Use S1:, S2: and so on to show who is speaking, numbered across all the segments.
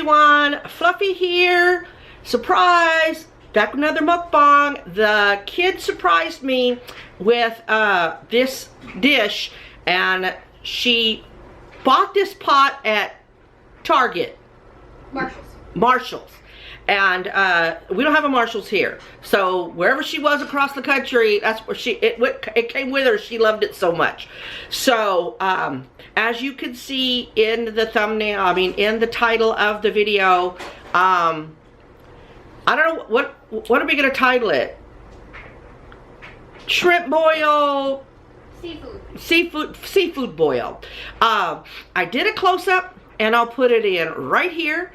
S1: everyone, Fluffy here. Surprise! Back with another mukbang. The kid surprised me with this dish, and she bought this pot at Target. Marshall's. And we don't have a Marshall's here. So wherever she was across the country, that's where it came with her. She loved it so much. So as you can see in the thumbnail, I mean in the title of the video, I don't know what are we gonna title it? Shrimp boil. Seafood boil. I did a close-up and I'll put it in right here.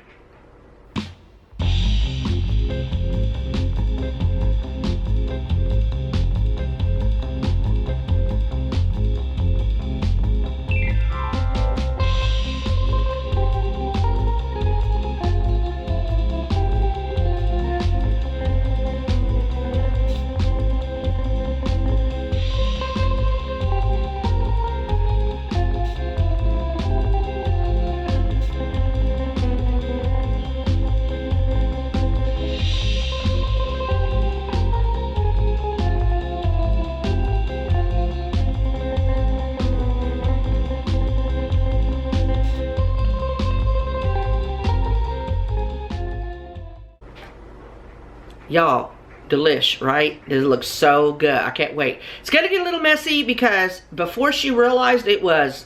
S1: Y'all, delish, right? It looks so good. I can't wait. It's gonna get a little messy because before she realized it was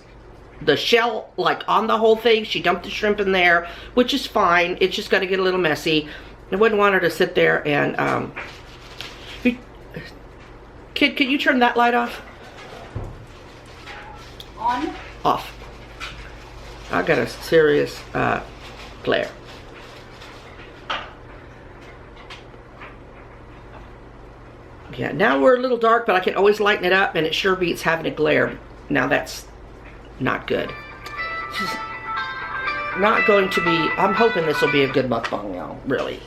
S1: the shell like on the whole thing, she dumped the shrimp in there, which is fine. It's just gonna get a little messy. I wouldn't want her to sit there and kid, can you turn that light off?
S2: On?
S1: Off. I got a serious glare. Yeah, now we're a little dark, but I can always lighten it up, and it sure beats having a glare. Now that's not good. This is not going to be, I'm hoping this will be a good mukbang, y'all, really.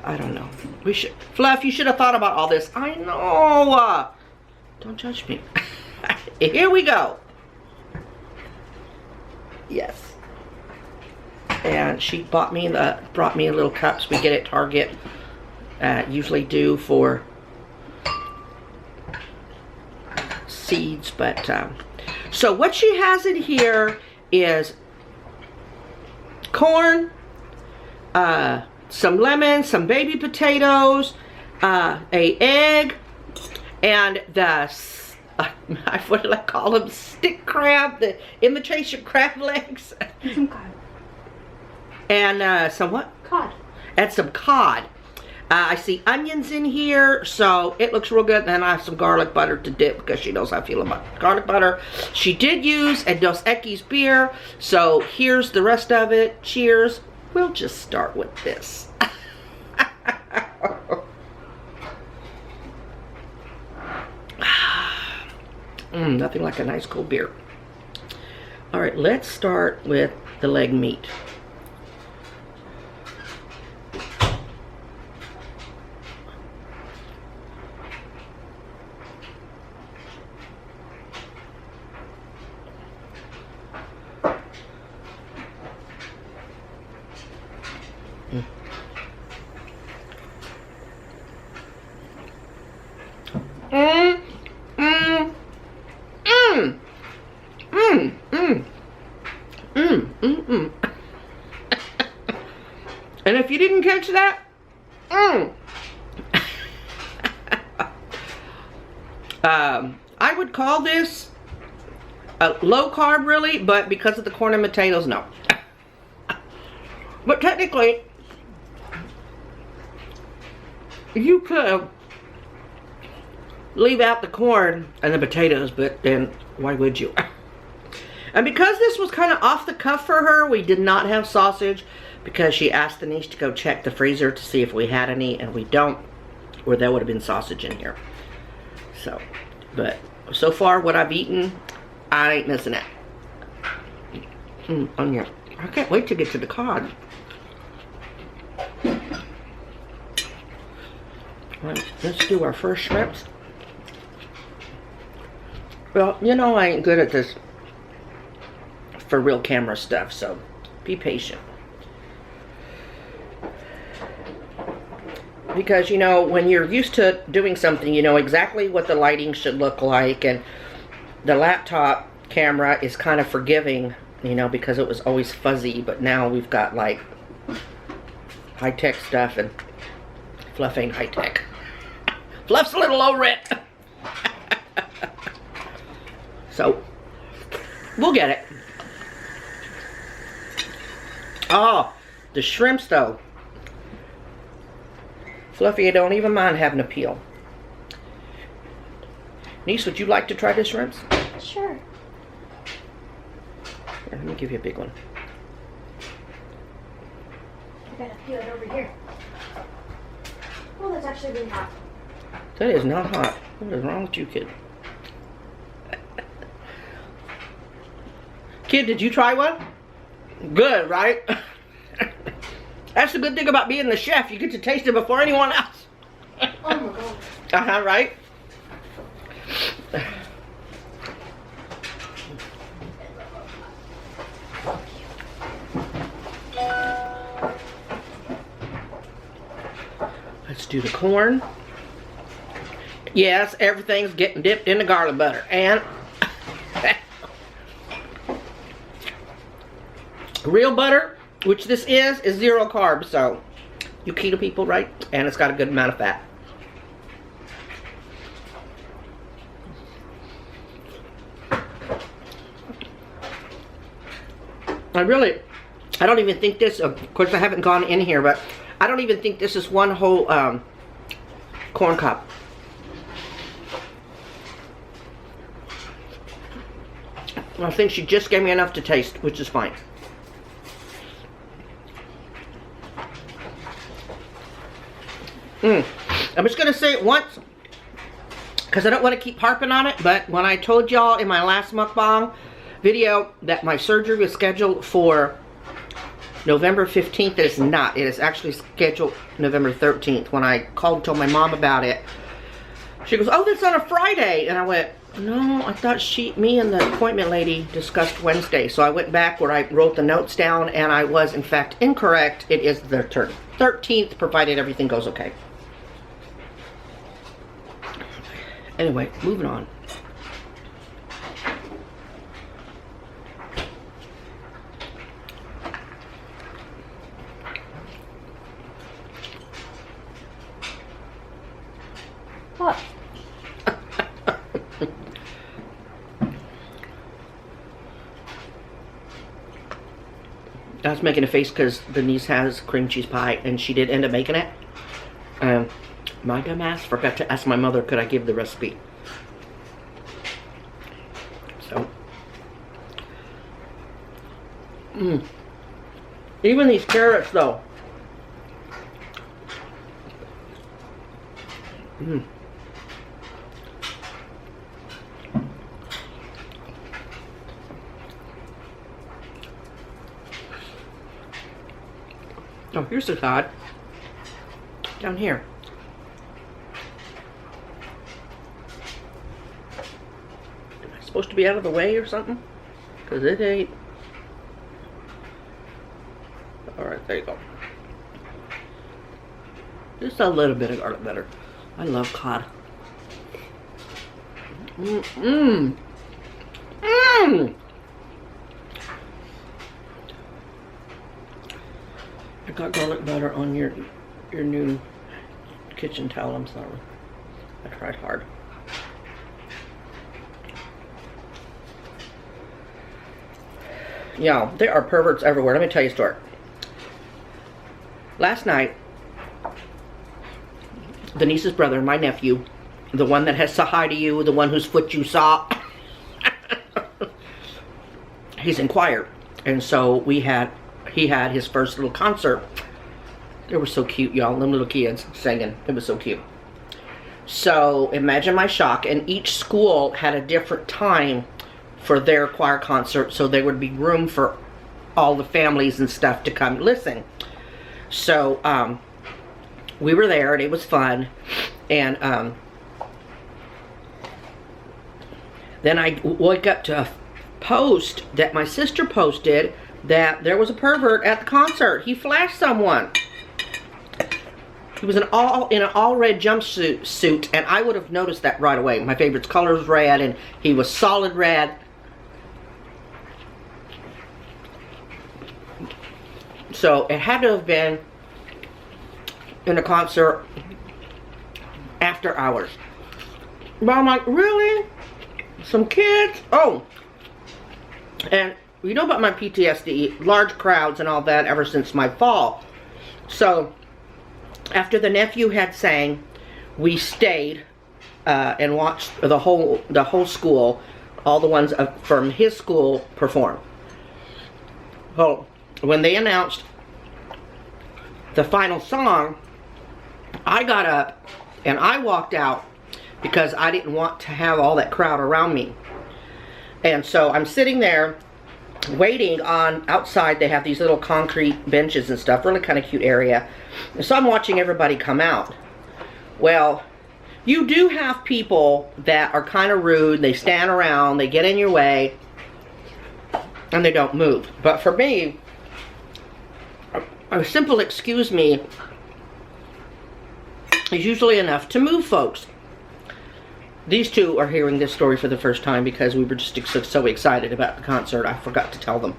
S1: I don't know. We should, Fluff, you should have thought about all this. I know. Don't judge me. Here we go. Yes. And she brought me little cups we get at Target. Usually do for seeds, but so what she has in here is corn, some lemon, some baby potatoes, a egg, and the what do I call them? Stick crab, the imitation crab legs,
S2: Some cod.
S1: and some what?
S2: Cod.
S1: And some cod. I see onions in here, so it looks real good. And then I have some garlic butter to dip because she knows how I feel about garlic butter. She did use a Dos Equis beer, so here's the rest of it. Cheers. We'll just start with this. Nothing like a nice cold beer. All right, let's start with the leg meat. And if you didn't catch that, I would call this a low carb really, but because of the corn and potatoes, no. But technically, you could leave out the corn and the potatoes, but then why would you? And because this was kind of off the cuff for her, we did not have sausage because she asked Denise to go check the freezer to see if we had any, and we don't, or there would have been sausage in here. So, but so far what I've eaten, I ain't missing it. Onion. I can't wait to get to the cod. Right, let's do our first shrimps. Well, you know I ain't good at this for real camera stuff, so be patient. because, you know, when you're used to doing something, you know exactly what the lighting should look like, and the laptop camera is kind of forgiving, you know, because it was always fuzzy, but now we've got like high-tech stuff, and Fluff ain't high-tech. Fluff's a little over it. So, we'll get it. Oh, the shrimps though. Fluffy, I don't even mind having a peel. Niece, would you like to try the shrimps?
S2: Sure.
S1: Here, let me give you a big one.
S2: I gotta peel it over here. Oh, that's actually really hot.
S1: That is not hot. What is wrong with you, kid? Kid, did you try one? Good, right? That's the good thing about being the chef. You get to taste it before anyone else.
S2: Oh my god.
S1: Uh-huh, right? Let's do the corn. Yes, everything's getting dipped in the garlic butter. And real butter, which this is 0 carbs, so you keto people, right? And it's got a good amount of fat. I don't even think this, of course I haven't gone in here, but I don't even think this is one whole corn cup. I think she just gave me enough to taste, which is fine. I'm just going to say it once, because I don't want to keep harping on it, but when I told y'all in my last mukbang video that my surgery was scheduled for November 15th, it is not. It is actually scheduled November 13th. When I called and told my mom about it, she goes, oh, that's on a Friday. And I went, no, I thought me and the appointment lady discussed Wednesday. So I went back where I wrote the notes down, and I was, in fact, incorrect. It is the 13th, provided everything goes okay. Anyway, moving on.
S2: What?
S1: I was making a face because the niece has cream cheese pie, and she did end up making it. My dumb ass forgot to ask my mother, could I give the recipe? So, even these carrots though. Oh, here's the cod. Down here. Am I supposed to be out of the way or something? Because it ain't. Alright, there you go. Just a little bit of garlic butter. I love cod. I got garlic butter on your new kitchen towel. I'm sorry. I tried hard. Yeah, there are perverts everywhere. Let me tell you a story. Last night, the niece's brother, my nephew, the one that has said hi to you, the one whose foot you saw, he's in choir. And so he had his first little concert. They were so cute, y'all. Them little kids singing. It was so cute. So imagine my shock. And each school had a different time for their choir concert, so there would be room for all the families and stuff to come listen. So we were there, and it was fun. And then I woke up to a post that my sister posted that there was a pervert at the concert. He flashed someone. He was in an all red jumpsuit, and I would have noticed that right away. My favorite color is red, and he was solid red. So it had to have been in a concert after hours. But I'm like, really? Some kids? Oh. And you know about my PTSD, large crowds and all that ever since my fall. So after the nephew had sang, we stayed and watched the whole school, all the ones from his school perform. Oh, when they announced the final song, I got up and I walked out because I didn't want to have all that crowd around me. And so I'm sitting there waiting on outside. They have these little concrete benches and stuff, really kind of cute area. So I'm watching everybody come out. Well, you do have people that are kind of rude. They stand around, they get in your way, and they don't move. But for me, a simple excuse me is usually enough to move folks. These two are hearing this story for the first time because we were just so excited about the concert. I forgot to tell them.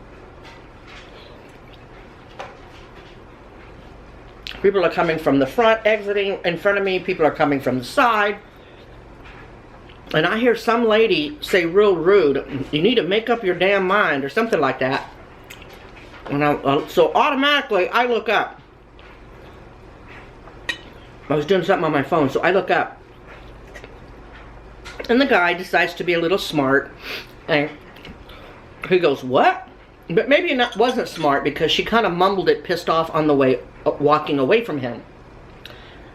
S1: People are coming from the front, exiting in front of me. People are coming from the side. And I hear some lady say real rude, "You need to make up your damn mind," or something like that. And so automatically I look up. I was doing something on my phone, so I look up. And the guy decides to be a little smart. And he goes, "What?" But maybe it wasn't smart because she kind of mumbled it, pissed off on the way, walking away from him.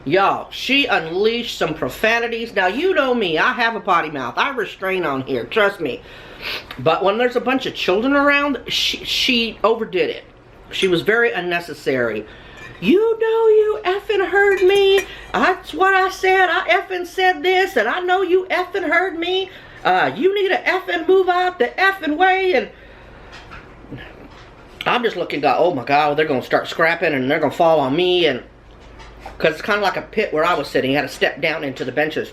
S1: Y'all, she unleashed some profanities. Now, you know me. I have a potty mouth. I restrain on here. Trust me. But when there's a bunch of children around, she overdid it. She was very unnecessary. "You know you effing heard me. That's what I said. I effing said this, and I know you effing heard me. You need to effing move out the effing way." And I'm just looking, oh my God, they're going to start scrapping, and they're going to fall on me. And because it's kind of like a pit where I was sitting. You had to step down into the benches.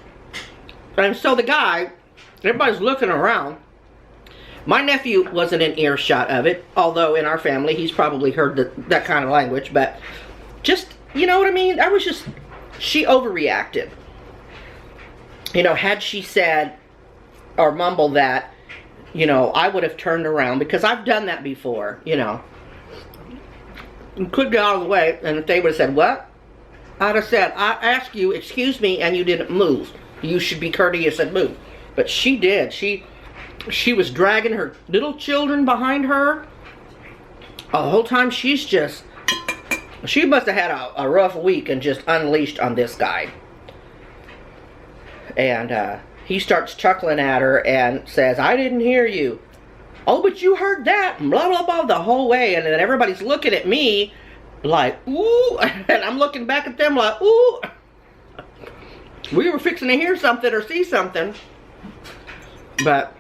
S1: And so the guy, everybody's looking around. My nephew wasn't in earshot of it, although in our family he's probably heard that kind of language. But just, you know what I mean? She overreacted. You know, had she said or mumbled that, you know, I would have turned around, because I've done that before, you know. Could get out of the way, and if they would have said, "What?" I'd have said, "I asked you, excuse me, and you didn't move. You should be courteous and move." But she did. She was dragging her little children behind her. The whole time she must have had a rough week and just unleashed on this guy. And he starts chuckling at her and says, "I didn't hear you." "Oh, but you heard that," blah, blah, blah, the whole way. And then everybody's looking at me like, "Ooh," and I'm looking back at them like, "Ooh." We were fixing to hear something or see something. But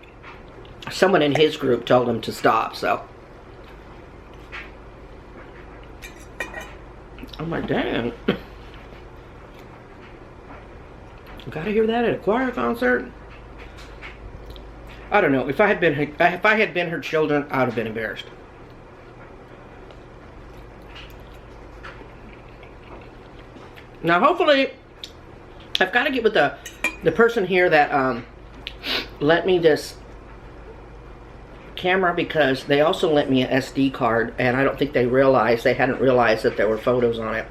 S1: someone in his group told him to stop, so. I'm like, dang. Gotta hear that at a choir concert? I don't know. If I had been her children, I would have been embarrassed. Now, hopefully, I've got to get with the person here that lent me this camera, because they also lent me an SD card, and I don't think they hadn't realized that there were photos on it.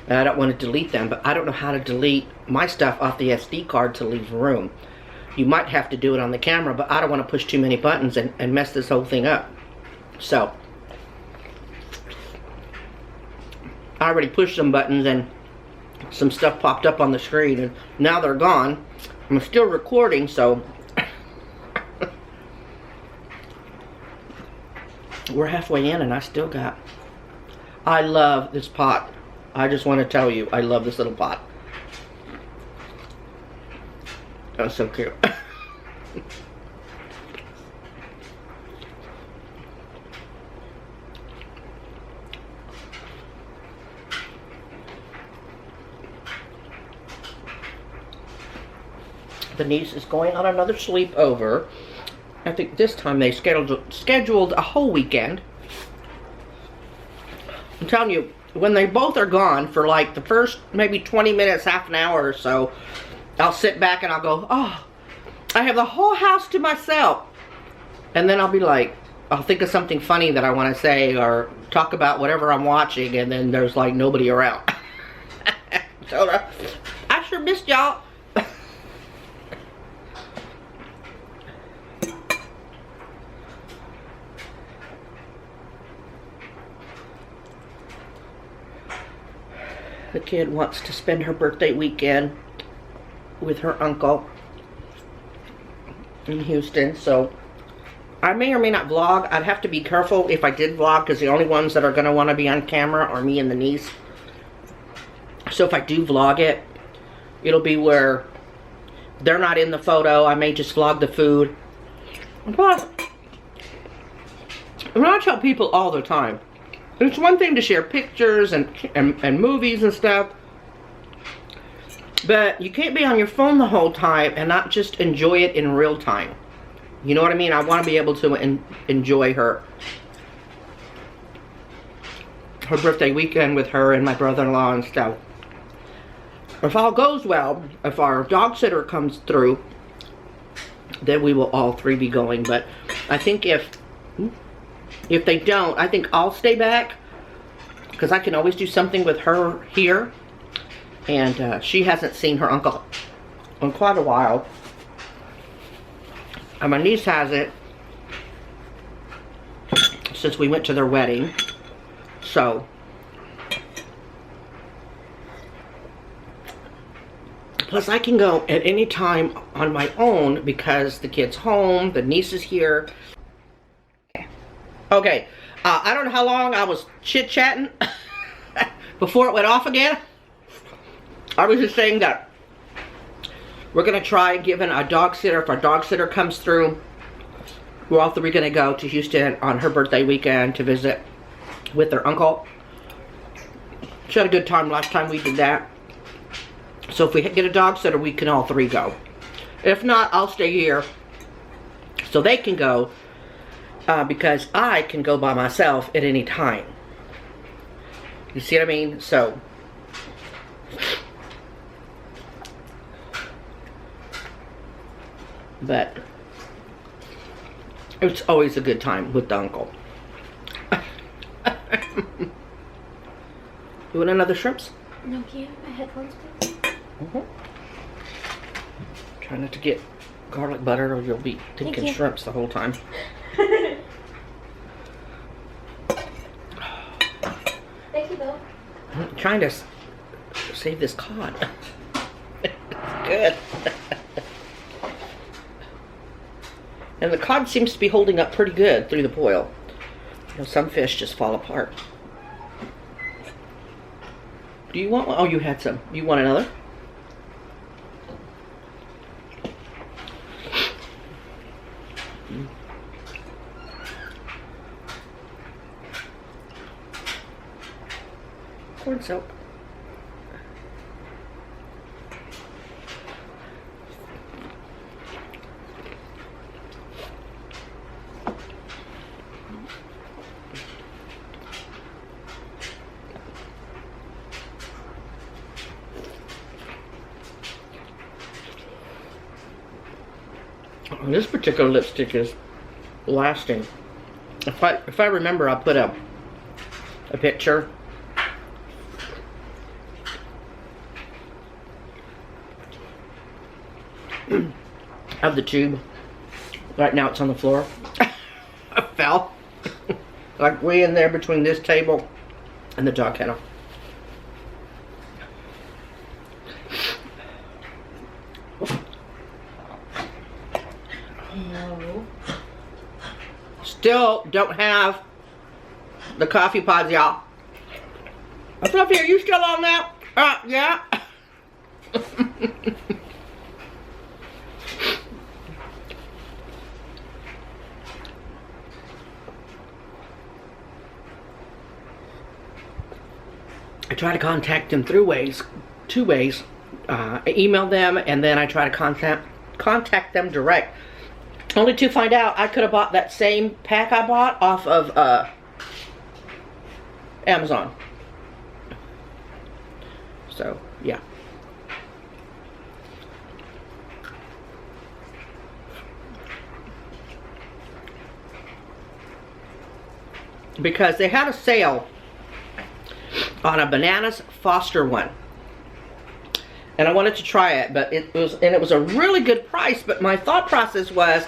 S1: And I don't want to delete them, but I don't know how to delete my stuff off the SD card to leave room. You might have to do it on the camera, but I don't want to push too many buttons and mess this whole thing up. So, I already pushed some buttons and some stuff popped up on the screen, and now they're gone. I'm still recording, so we're halfway in and I still got... I love this pot. I just want to tell you, I love this little pot. That's so cute. the niece is going on another sleepover. I think this time they scheduled a whole weekend. I'm telling you, when they both are gone for like the first maybe 20 minutes, half an hour or so, I'll sit back and I'll go, oh, I have the whole house to myself. And then I'll be like, I'll think of something funny that I want to say or talk about whatever I'm watching, and then there's like nobody around. So I sure missed y'all. The kid wants to spend her birthday weekend with her uncle in Houston, so I may or may not vlog. I'd have to be careful if I did vlog, because the only ones that are going to want to be on camera are me and the niece. So if I do vlog it, it'll be where they're not in the photo. I may just vlog the food. Plus, and I tell people all the time, it's one thing to share pictures and movies and stuff, but you can't be on your phone the whole time and not just enjoy it in real time. You know what I mean? I want to be able to enjoy her birthday weekend with her and my brother-in-law and stuff. If all goes well, if our dog sitter comes through, then we will all three be going. But I think if they don't, I think I'll stay back, because I can always do something with her here. And she hasn't seen her uncle in quite a while. And my niece has it since we went to their wedding. So plus I can go at any time on my own because the kid's home, the niece is here. Okay, I don't know how long I was chit-chatting before it went off again. I was just saying that we're going to try giving a dog sitter, if our dog sitter comes through, we're all three going to go to Houston on her birthday weekend to visit with their uncle. She had a good time last time we did that. So if we get a dog sitter, we can all three go. If not, I'll stay here so they can go, because I can go by myself at any time. You see what I mean? So but it's always a good time with the uncle. You want another shrimps?
S2: No, can my headphones please?
S1: Try not to get garlic butter or you'll be thinking shrimps the whole time.
S2: Thank you, Bill.
S1: I'm trying to save this cod. It's good. And the cod seems to be holding up pretty good through the boil. You know, some fish just fall apart. Do you want one? Oh, you had some. You want another? Corn soap. This particular lipstick is lasting. If I remember, I'll put a picture. Of the tube. Right now it's on the floor. I fell. Like way in there between this table and the dog kennel.
S2: No.
S1: Still don't have the coffee pods, y'all. Fluffy, are you still on that? Yeah. I try to contact them two ways. I email them and then I try to contact them direct. Only to find out I could have bought that same pack I bought off of Amazon. So, yeah. Because they had a sale on a Bananas Foster one. And I wanted to try it, but it was a really good price, but my thought process was,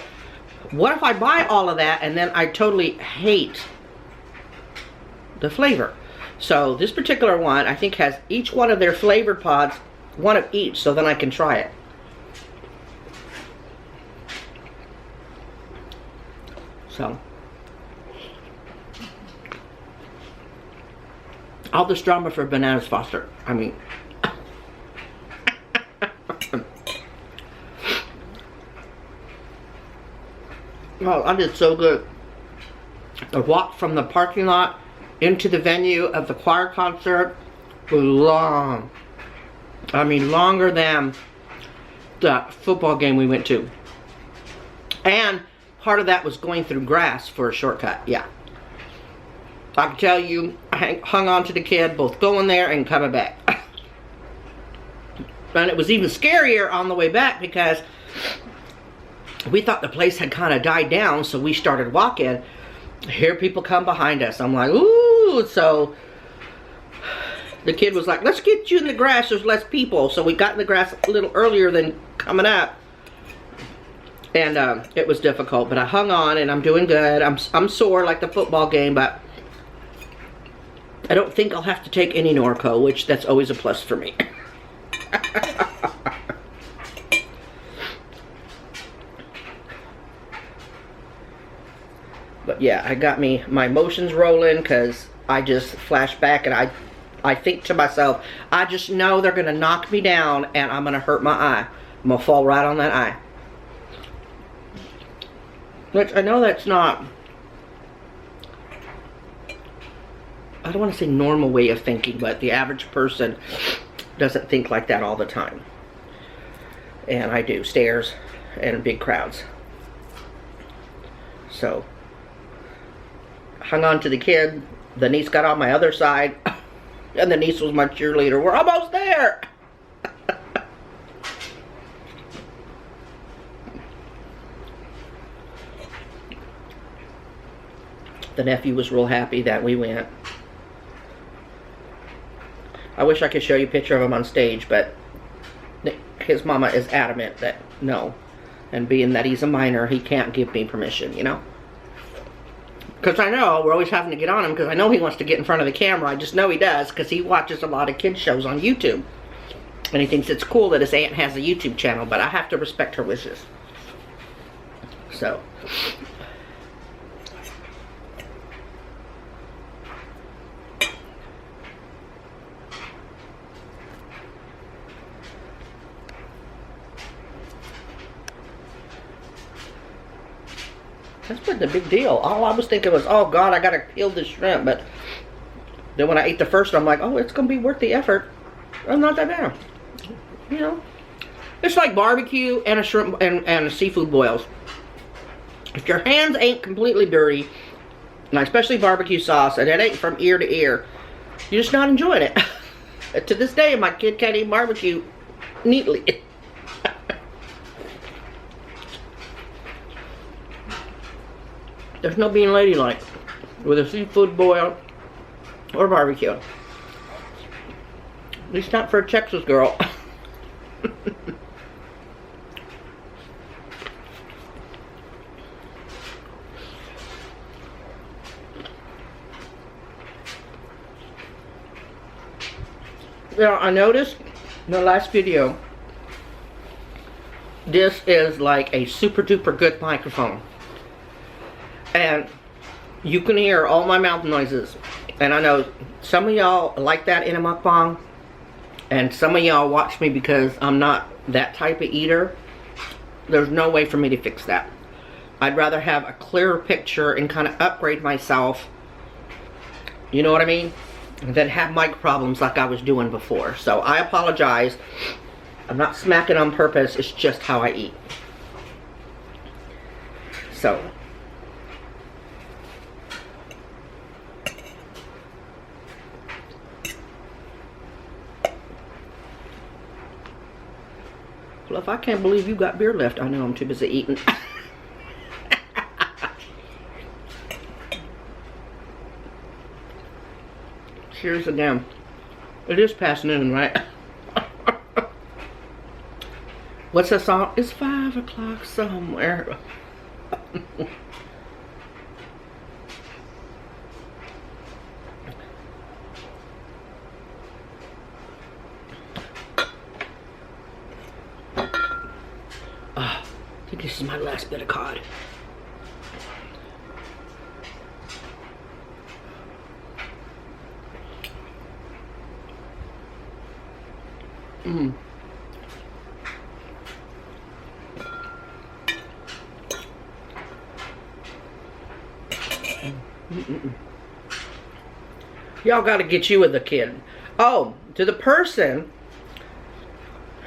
S1: what if I buy all of that and then I totally hate the flavor? So this particular one, I think, has each one of their flavored pods, one of each, so then I can try it. So, all this drama for Bananas Foster. I mean, oh, I did so good. The walk from the parking lot into the venue of the choir concert was long. I mean, longer than the football game we went to. And part of that was going through grass for a shortcut. Yeah. I can tell you, I hung on to the kid both going there and coming back. And it was even scarier on the way back because we thought the place had kind of died down, so we started walking. Here people come behind us. I'm like, ooh. So the kid was like, let's get you in the grass, there's less people. So we got in the grass a little earlier than coming up. And it was difficult, but I hung on and I'm doing good. I'm sore like the football game, but I don't think I'll have to take any Norco, which that's always a plus for me. But yeah, I got my emotions rolling because I just flash back and I think to myself, I just know they're going to knock me down and I'm going to hurt my eye. I'm going to fall right on that eye. Which I know that's not, I don't want to say normal way of thinking, but the average person doesn't think like that all the time. And I do, stairs and big crowds. So, hung on to the kid. The niece got on my other side. And the niece was my cheerleader. We're almost there! The nephew was real happy that we went. I wish I could show you a picture of him on stage, but his mama is adamant that no. And being that he's a minor, he can't give me permission, you know? Because I know we're always having to get on him because I know he wants to get in front of the camera. I just know he does because he watches a lot of kids shows on YouTube. And he thinks it's cool that his aunt has a YouTube channel, but I have to respect her wishes. So. That's not the big deal. All I was thinking was, oh God, I gotta peel this shrimp. But then when I ate the first one, I'm like, oh, it's gonna be worth the effort. I'm not that bad. You know, it's like barbecue and a shrimp and a seafood boils. If your hands ain't completely dirty, and especially barbecue sauce, and it ain't from ear to ear, you're just not enjoying it. To this day, my kid can't eat barbecue neatly. There's no being ladylike with a seafood boil or barbecue. At least not for a Texas girl. Now, I noticed in the last video, this is like a super duper good microphone. And you can hear all my mouth noises. And I know some of y'all like that in a mukbang. And some of y'all watch me because I'm not that type of eater. There's no way for me to fix that. I'd rather have a clearer picture and kind of upgrade myself. You know what I mean? Than have mic problems like I was doing before. So I apologize. I'm not smacking on purpose. It's just how I eat. So. Well, if I can't believe you got beer left, I know I'm too busy eating. Cheers again. It is past noon, right? What's that song? It's 5 o'clock somewhere. I think this is my last bit of cod. Y'all got to get you with a kid. Oh, to the person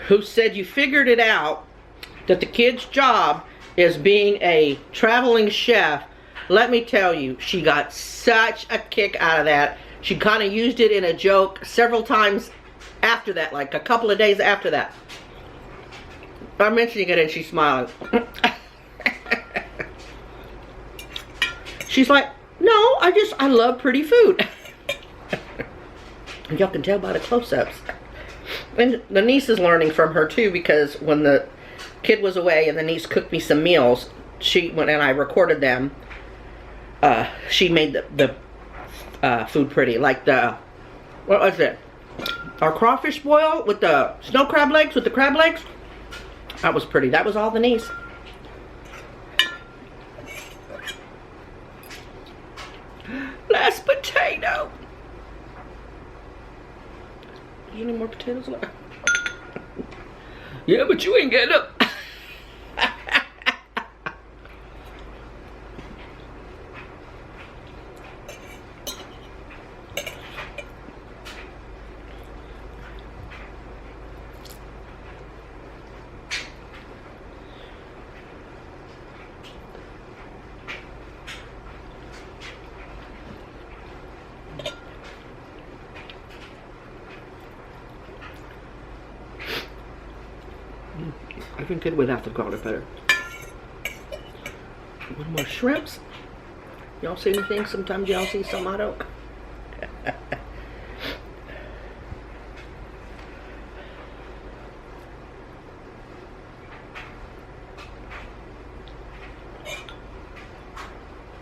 S1: who said you figured it out, that the kid's job is being a traveling chef, let me tell you, she got such a kick out of that. She kind of used it in a joke several times after that, like a couple of days after that. I'm mentioning it and she's smiling. She's like, no, I love pretty food. Y'all can tell by the close-ups. And the niece is learning from her too, because when the kid was away and the niece cooked me some meals, she went and I recorded them. She made the food pretty, like the, what was it? Our crawfish boil with the snow crab legs, with the crab legs. That was pretty. That was all the niece. Last potato. Is there any more potatoes left? Yeah, but you ain't getting up. I think good without the garlic butter. One more shrimps. Y'all see anything? Sometimes y'all see some I don't.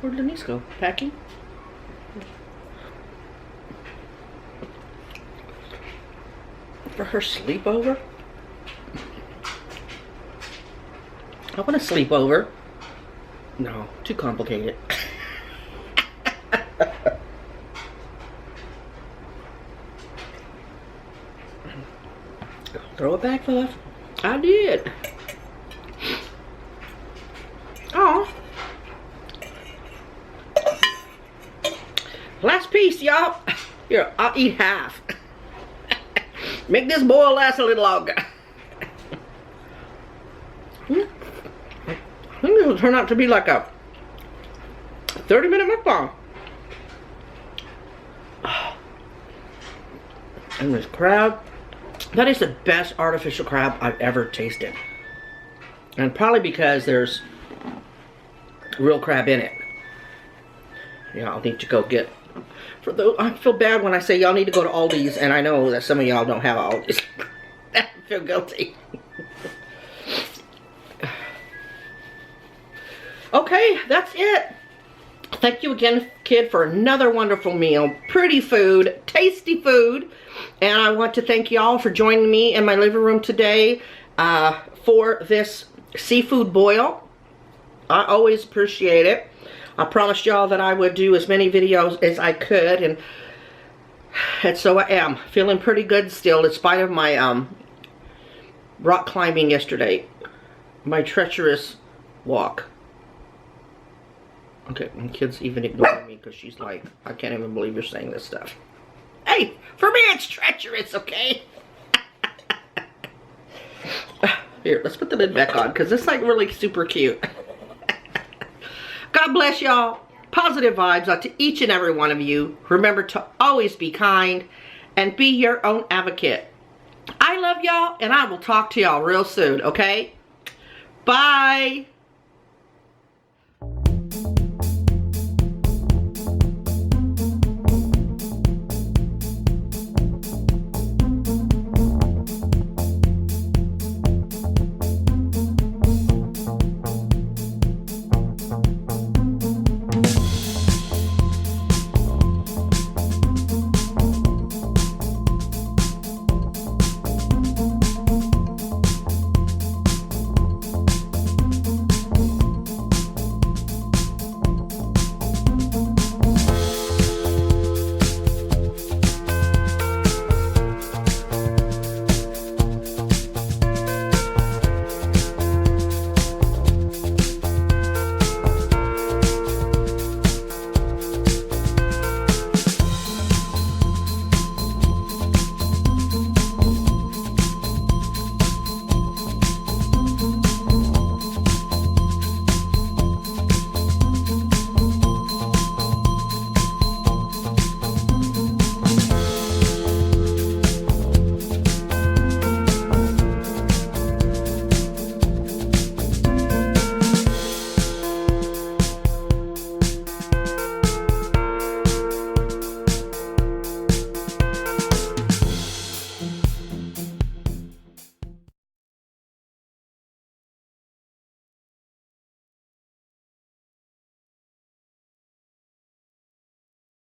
S1: Where'd Denise go? Packing? For her sleepover? I want to sleep over. No, too complicated. Throw it back, Fluff. I did. Oh. Last piece, y'all. Here, I'll eat half. Make this boil last a little longer. I think this will turn out to be like a 30-minute mukbang. And this crab, that is the best artificial crab I've ever tasted. And probably because there's real crab in it. Y'all need to go get, for those, I feel bad when I say y'all need to go to Aldi's, and I know that some of y'all don't have Aldi's. I feel guilty. Okay, that's it. Thank you again, kid, for another wonderful meal. Pretty food, tasty food. And I want to thank y'all for joining me in my living room today for this seafood boil. I always appreciate it. I promised y'all that I would do as many videos as I could, and so I am. Feeling pretty good still, in spite of my rock climbing yesterday. My treacherous walk. Okay, my kid's even ignoring me because she's like, I can't even believe you're saying this stuff. Hey, for me it's treacherous, okay? Here, let's put the lid back on because it's like really super cute. God bless y'all. Positive vibes out to each and every one of you. Remember to always be kind and be your own advocate. I love y'all, and I will talk to y'all real soon, okay? Bye.